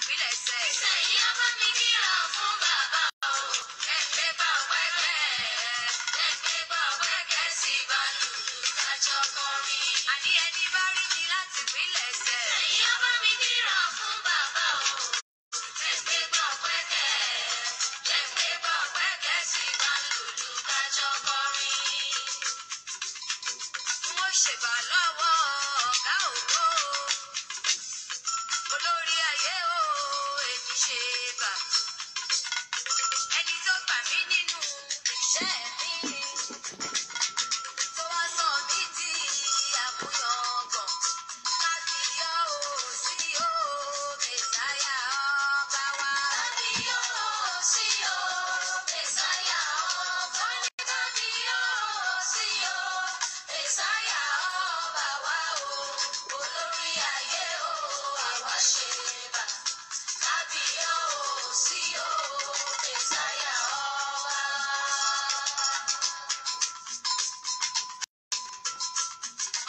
ìpilẹ̀ṣẹ̀. Ìsẹ̀yìn ọba mi kíra fún bàbá o. Ẹgbẹ́ bá wẹ́gbẹ́. Ẹgbẹ́ bá wẹ́gbẹ́ sí balùwù kájọ kọrin. Àní ẹni bá rí mi láti ìpilẹ̀ṣẹ̀. Ìsẹ̀yìn ọba mi kíra fún bàbá o. Ẹgbẹ́ bá wẹ́gbẹ́. Ẹgbẹ́ bá wẹ́gbẹ́ sí balùwù kájọ kọrin. Mo ṣèbà lọ́wọ́ ọ̀gá ògo. Olórí ayé o, èmi ṣe bà. Ẹni tó gbà mí nínú iṣẹ́ mi. Tó wá sọ mí di àmúyangàn. Kábíyọ̀ o, sí o, Mèsáyà ọba wa. Kábíyọ̀ o, sí o, Mèsáyà ọba wa. Kábíyọ̀ o, sí o, Mèsáyà ọba wa o. Olórí ayé o, àwa ṣe bà. Kábíyọ̀ o, sí o, Mèsáyà ọba.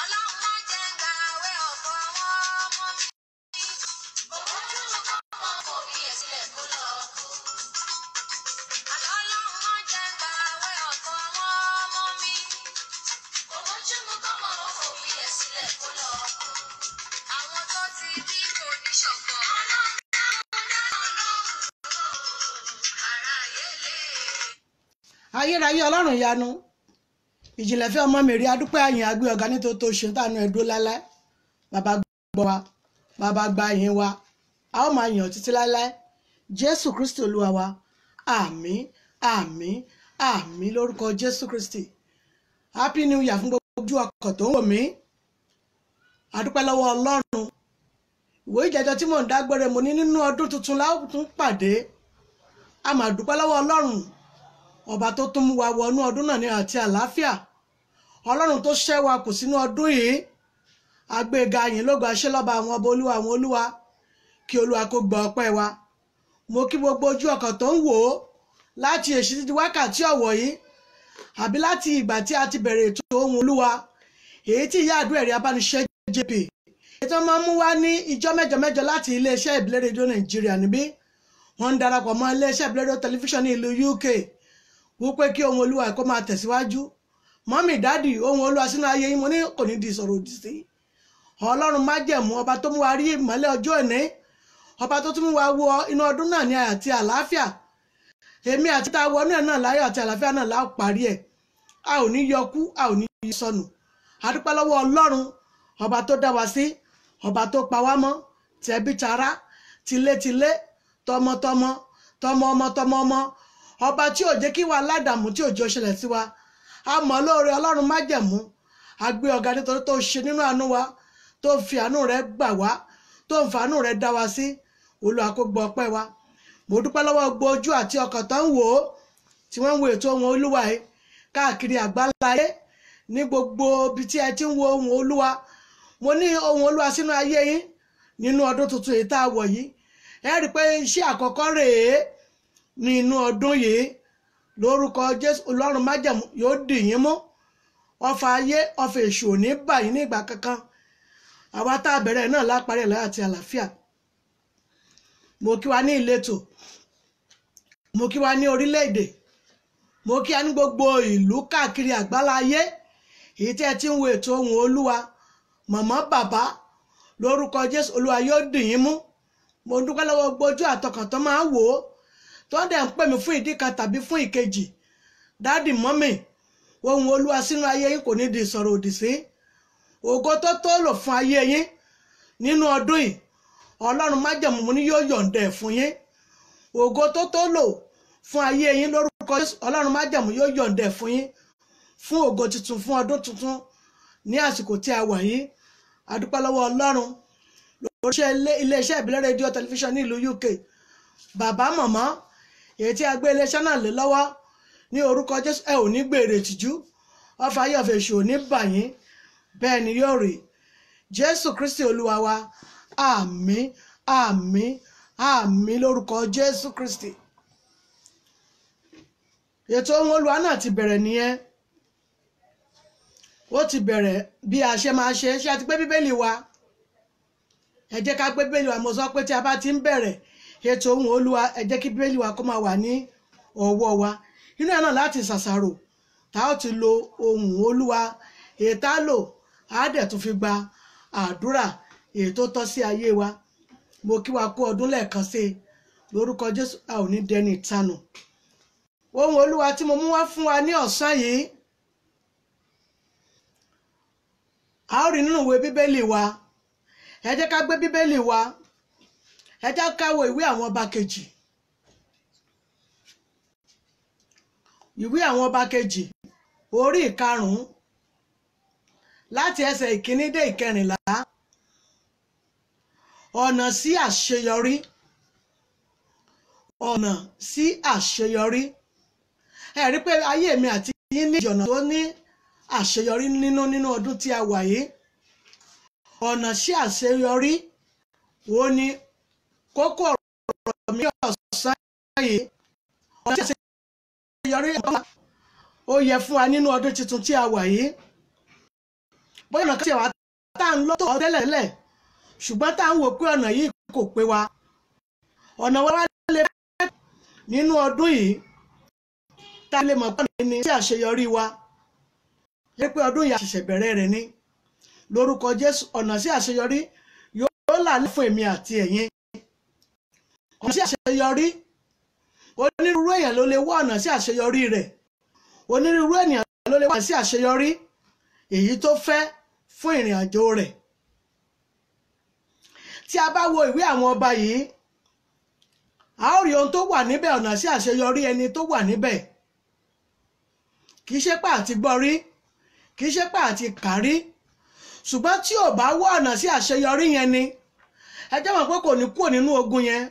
Ọlọ́run má jẹ́ ń gbààwẹ̀ ọ̀pọ̀ àwọn ọmọ mi. Òun tún kọ́ ọmọ kò bí ẹ̀ sílẹ̀ kó lọ kú. Ọlọ́run má jẹ́ ń gbààwẹ̀ ọ̀pọ̀ àwọn ọmọ mi. Òun tún kọ́ ọmọ kò bí ẹ̀ sílẹ̀ kó lọ kú. Àwọn tó ti bí kò ní ṣọ̀fọ̀. ayérayé ọlọ́run ìyanu ìjìnlẹ̀ fẹ́ ọmọ mi rí adúpẹ́ àyìn àgbé ọ̀gá nítorí tó ṣe tánú ẹ̀dó lálẹ́ bàbá gbọ́ wa bàbá gba àyìn wa a ó máa yàn títí láéláé jésù kristi olúwa wa àmín àmín àmín lórúkọ jésù kristi happy new year fún gbogbo ojú ọkọ̀ tó ń wò mí adúpẹ́ lọ́wọ́ ọlọ́run ìwé ìjẹjọ tí mò ń dágbére mo ní nínú ọdún tuntun la ó tún pàdé a máa dúpẹ́ lọ́wọ́ ọlọ́run ọba tó tún mú wa wọnú ọdún náà ní àti àlàáfíà ọlọ́run tó ṣẹ́ wa kù sínú ọdún yìí agbéga yìn lógo aṣẹ́lọ́ba àwọn ọba olúwa àwọn olúwa kí olúwa kó gba ọpẹ́ wa mo kí gbogbo ojú ọkàn tó ń wò ó láti èṣí títí wákàtí ọ̀wọ̀ yìí àbí láti ìgbà tí a ti bẹ̀rẹ̀ ètò ohun olúwa èyí tí ìyá àdúrà ẹ̀rí abániṣẹ́ jp ètò máa ń mú wá ní ìjọ mẹ́jọ mẹ́jọ láti iléeṣẹ́ ìbílẹ̀ rédíò nàìjíríà níbí wọ́n ń darapọ̀ mọ́ iléeṣẹ́ ìbílẹ̀ rédíò tẹlifíṣàn ní ìlú uk wípé kí ohun olúwa kó máa tẹ̀síwájú mọ́mì dádì ohun olúwa sínú ayé yín mo ní kò ní di ìsọ̀rọ̀ òdì sí ọlọ́run májẹ̀mú ọba tó mú wa rí ìmọ́lẹ̀ ọjọ́ òní ọba tó tún mú wa wọ inú ọdún náà ní àti àlàáfíà èmi àti tá a wọnú ẹ̀ náà láyọ̀ àti àlàáfíà náà láò parí ẹ̀ a ò ní yọkú a ò ní sọnù a dúpẹ́ lọ́wọ́ ọlọ́run ọba tó dá wa sí ọba tó pa wá mọ́ tẹbí tará tilétilé tọmọtọmọ tọmọ ọmọ tọmọ ọmọ ọba tí ò jẹ́ kí wa ládàmú tí ò jẹ́ ó ṣẹlẹ̀ sí wa a mọ̀ lóore ọlọ́run májẹ̀mú a gbé ọ̀gá nítorí tó ṣe nínú àánú wa tó fi àánú rẹ̀ gbà wá tó ń fa àánú rẹ̀ dá wa sí olúwa kó gbọ́ ọpẹ́ wa mo dúpẹ́ lọ́wọ́ gbogbo ojú àti ọkàn tó ń wò ó tí wọ́n ń wo ètò ohun olúwa yìí káàkiri àgbáláyé ní gbogbo ibi tí ẹ ti ń wo ohun olúwa mo ní ohun olúwa sínú ayé yín nínú ọdún tuntun èyí tá a wọ̀ yìí ẹ rí i pé iṣẹ́ àkọ́kọ́ rèé ní inú ọdún yìí lórúkọ jésù ọlọ́run májẹ̀mú yóò dì yín mú ọfà ayé ọfà èṣù ò ní bà yín ní ìgbà kankan àwa tá a bẹ̀rẹ̀ náà láparí ẹ̀ láyọ̀ àti àlàáfíà mo kí wa ní ìletò mo kí wa ní orílẹ̀-èdè mo kí wa ní gbogbo ìlú káàkiri àgbáláyé èyí tí ẹ ti ń wo ètò ohun olúwa màmá bàbá lórúkọ jésù olúwa yóò dì yín mú mo dúpẹ́ lọ́wọ́ gbójú àtọkàn tó máa wò ó tó dẹ̀ ń pè mí fún ìdí kan tàbí fún ìkejì dáàdì mọ́mì ohun olúwa sínú ayé yín kò ní di ìsọ̀rọ̀ òdì sí ògo tó tó lò fún ayé yín nínú ọdún yìí ọlọ́run májẹ̀mú mo ní yóò yọ̀ǹda ẹ̀ fún yín ògo tó tó lò fún ayé yín lórúkọ Jésù ọlọ́run májẹ̀mú yóò yọ̀ǹda ẹ̀ fún yín fún ògo tuntun fún ọdún tuntun ní àsìkò tí a wà yìí a dúpẹ́ lọ́wọ́ ọlọ́run lórí iléeṣẹ́ ìbílẹ̀ rédíò tẹlifíṣàn ní ìlú UK bàbá màmá èyí tí a gbé iléeṣẹ́ náà lé lọ́wọ́ ní orúkọ Jésù ẹ ò ní gbèrè ìtìjú ọfà ayé ọfà èṣù ò ní bà yín bẹ́ẹ̀ ni yóò rí Jésù Kristi olúwa wa àmín àmín àmín lórúkọ Jésù Kristi ètò ohun olúwa náà ti bẹ̀rẹ̀ nìyẹn ó ti bẹ̀rẹ̀ bí a ṣe máa ṣe àti pé bíbélì wa ẹ jẹ́ ká gbé bíbélì wa. Mo sọ pé tí a bá ti ń bẹ̀rẹ̀ ètò Ohùn Olúwa ẹ jẹ́ kí bíbélì wa kó máa wà ní ọwọ́ wa. Inú ẹ̀ náà láti ṣàṣàrò tá ó ti lo Ohùn Olúwa èyí tá lò á dẹ̀ tún fi gba àdúrà èyí tó tọ́ sí ayé wa. Mo kí wa kú ọdún lẹ́ẹ̀kan sí i lórúkọ Jésù, a ò ní dẹni ìtanù. Ohùn Olúwa tí mo mú wá fún wa ní ọ̀sán yìí a ó rí nínú ìwé bíbélì wa. Ẹ jẹ́ ká gbé bíbélì wa, ẹ jẹ́ ká wo ìwé àwọn ọba kejì. Ìwé àwọn ọba kejì orí 5 láti ẹsẹ̀ 1 dé 14. Ọ̀nà sí àṣeyọrí. Ọ̀nà sí àṣeyọrí. Ẹ rí pé ayé mi àti yín ní ọ̀nà tó ní àṣeyọrí nínú ọdún tí a wà yìí. Ọ̀nà sí àṣeyọrí wo ni kókó ọ̀rọ̀ mi ọ̀sán yìí. Ọ̀nà sí àṣeyọrí ó yẹ fún wa nínú ọdún tuntun tí a wà yìí. Bóyá ọ̀nà kan tí àwa tá ń lọ tó tẹ́lẹ̀ ṣùgbọ́n tá ń wò pé ọ̀nà yìí kò pé wa. Ọ̀nà wa lè fẹ́ nínú ọdún yìí tá lè mọ̀ pé ọ̀nà yìí ni sí àṣeyọrí wa. Lé pé ọdún yìí àṣẹ̀ṣẹ̀ bẹ̀rẹ̀ rẹ̀ ni. Lórúkọ Jésù, ọ̀nà sí àṣeyọrí yóò là fún èmi àti ẹ̀yin. Ọ̀nà sí àṣeyọrí, onírúurú èèyàn ló lè wá ọ̀nà sí àṣeyọrí rẹ̀. Onírúurú ènìyàn ló lè wá ọ̀nà sí àṣeyọrí èyí tó fẹ́ fún ìrìn àjò rẹ̀. Tí a bá wo ìwé àwọn ọba yìí, a ó rí ohun tó wà níbẹ̀. Ọ̀nà sí àṣeyọrí ẹni tó wà níbẹ̀ kì í ṣe pé àti gbọ́ rí, kì í ṣe pé àti kà rí, ṣùgbọ́n tí ò bá wá ọ̀nà sí àṣeyọrí yẹn ni ẹ jẹ́ mọ̀ pé kò ní kúrò nínú ogun yẹn,